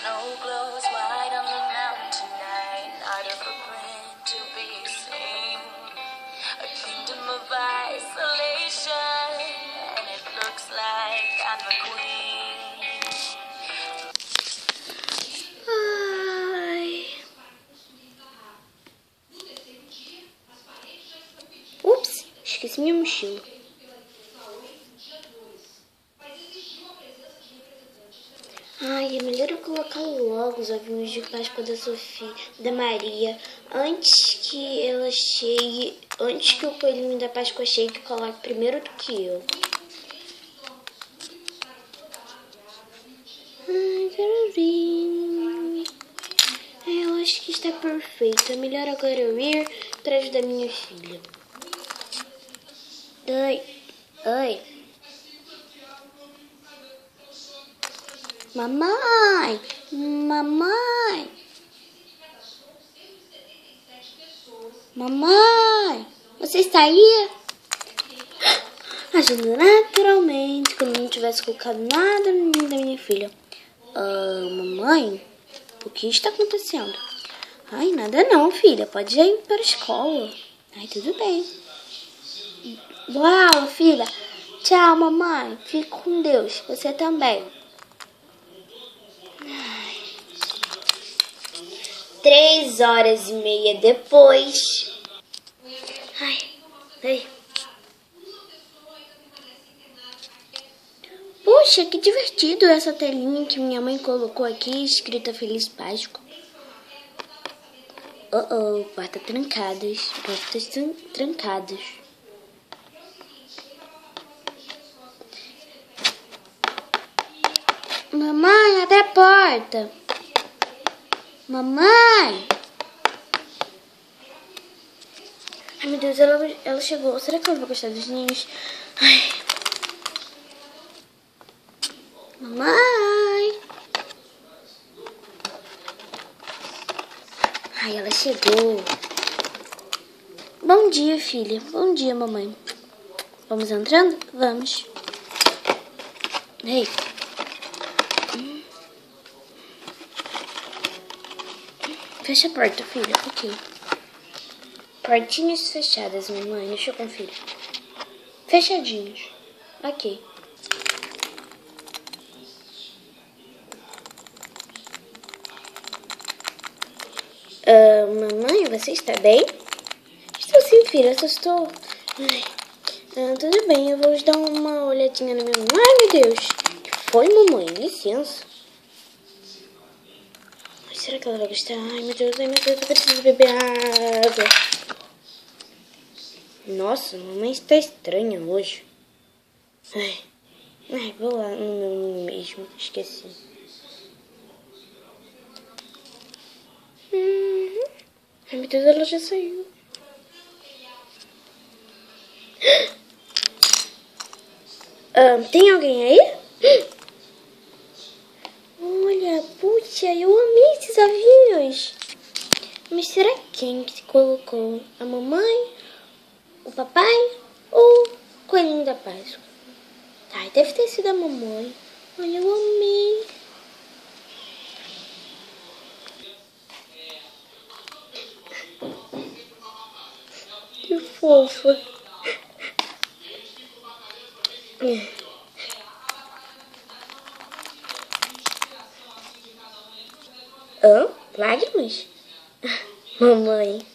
Snow glows white on the mountain tonight, not a footprint to be seen. A kingdom of isolation, and it looks like I'm the queen. Ai. Ups, esqueci minha mochila. Ai, é melhor eu colocar logo os ovinhos de Páscoa da Sofia, da Maria, antes que ela chegue, antes que o coelhinho da Páscoa chegue e coloque primeiro do que eu. Ai, quero ver. Eu acho que está perfeito. É melhor agora eu ir atrás da minha filha. Oi, oi. Mamãe, mamãe, mamãe, você está aí? Agindo naturalmente, como não tivesse colocado nada no ninho da minha filha. Mamãe, o que está acontecendo? Ai, nada não, filha, pode já ir para a escola. Ai, tudo bem. Boa aula, filha. Tchau, mamãe. Fique com Deus, você também. 3h30 depois. Ai. Puxa, que divertido essa telinha que minha mãe colocou aqui, escrita Feliz Páscoa. Portas trancadas. Mamãe, abre a porta. Mamãe! Ai, meu Deus, ela chegou. Será que ela vai gostar dos ninhos? Ai. Mamãe! Ai, ela chegou. Bom dia, filha. Bom dia, mamãe. Vamos entrando? Vamos. Ei. Fecha a porta, filha. Ok. Portinhas fechadas, mamãe. Deixa eu conferir. Fechadinhos. Ok. Mamãe, você está bem? Estou sim, filha. Eu só estou... tudo bem, eu vou dar uma olhadinha na minha mão. Ai, meu Deus. O que foi, mamãe? Licença. Será que ela vai gostar? Ai, meu Deus, eu preciso beber água. Nossa, mamãe está estranha hoje. Ai, vou lá no meu ninho mesmo. Esqueci. Ai, meu Deus, ela já saiu. Tem alguém aí? Olha, puxa, eu amei esses ovinhos. Mas será quem que colocou? A mamãe? O papai? Ou o coelhinho da Páscoa? Tá, deve ter sido a mamãe. Ai, eu amei. Que fofa. Lágrimas? Mamãe.